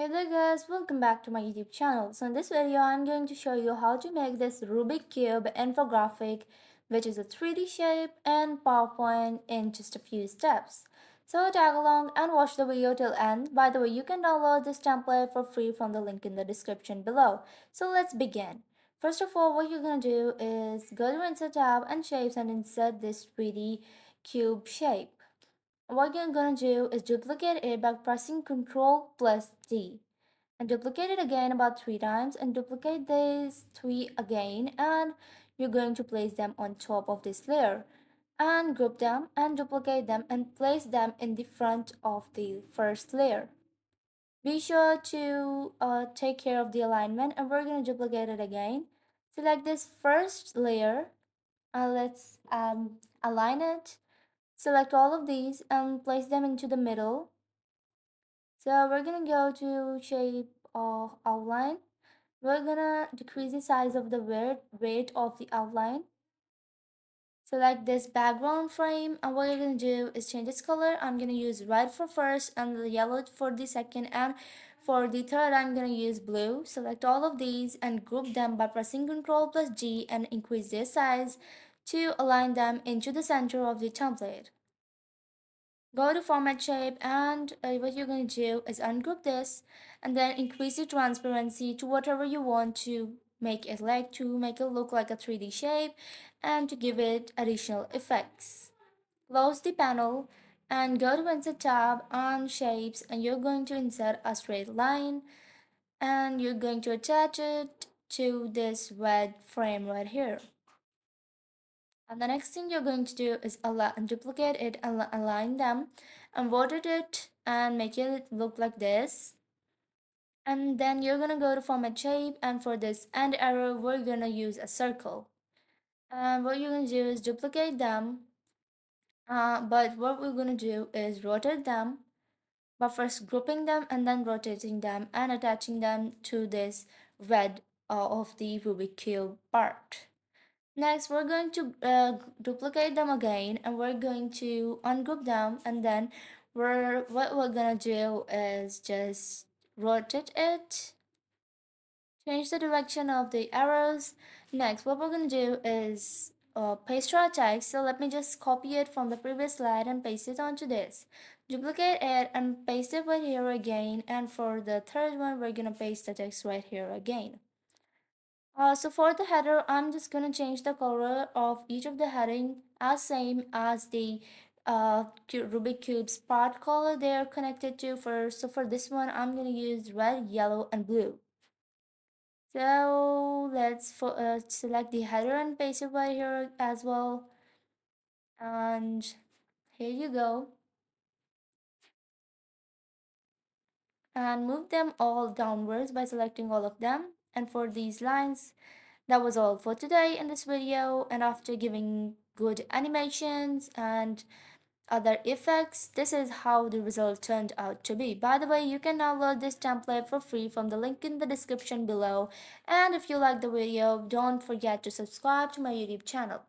Hey there guys, welcome back to my YouTube channel. So in this video, I'm going to show you how to make this Rubik Cube infographic, which is a 3D shape and PowerPoint in just a few steps. So tag along and watch the video till end. By the way, you can download this template for free from the link in the description below. So let's begin. First of all, what you're going to do is go to Insert tab and Shapes and insert this 3D cube shape. What you're gonna do is duplicate it by pressing Ctrl plus D and duplicate it again about 3 times and duplicate these 3 again, and you're going to place them on top of this layer and group them and duplicate them and place them in the front of the first layer. Be sure to take care of the alignment, and we're going to duplicate it again. Select this first layer and let's align it. Select all of these and place them into the middle. So we're gonna go to shape of outline. We're gonna decrease the size of the weight of the outline. Select this background frame, and what you're gonna do is change its color. I'm gonna use red for first and the yellow for the second, and for the third I'm gonna use blue. Select all of these and group them by pressing Ctrl plus G and increase their size to align them into the center of the template. Go to format shape, and what you're going to do is ungroup this and then increase the transparency to whatever you want to make it like, to make it look like a 3D shape and to give it additional effects. Close the panel and go to Insert tab on Shapes, and you're going to insert a straight line and you're going to attach it to this red frame right here. And the next thing you're going to do is duplicate it and align them and rotate it and make it look like this. And then you're gonna go to format shape, and for this end arrow we're gonna use a circle. And what you're gonna do is duplicate them, but what we're gonna do is rotate them by first grouping them and then rotating them and attaching them to this red of the Rubik Cube part. Next, we're going to duplicate them again, and we're going to ungroup them, and then what we're gonna do is just rotate it, change the direction of the arrows. Next, what we're gonna do is paste our text. So let me just copy it from the previous slide and paste it onto this. Duplicate it and paste it right here again, and for the third one, we're gonna paste the text right here again. So for the header, I'm just gonna change the color of each of the heading as same as the Rubik Cube's part color they are connected to. So for this one, I'm gonna use red, yellow, and blue. So let's select the header and paste it right here as well. And here you go. And move them all downwards by selecting all of them. And for these lines, that was all for today in this video, and after giving good animations and other effects, this is how the result turned out to be. By the way, you can download this template for free from the link in the description below, and if you like the video, don't forget to subscribe to my YouTube channel.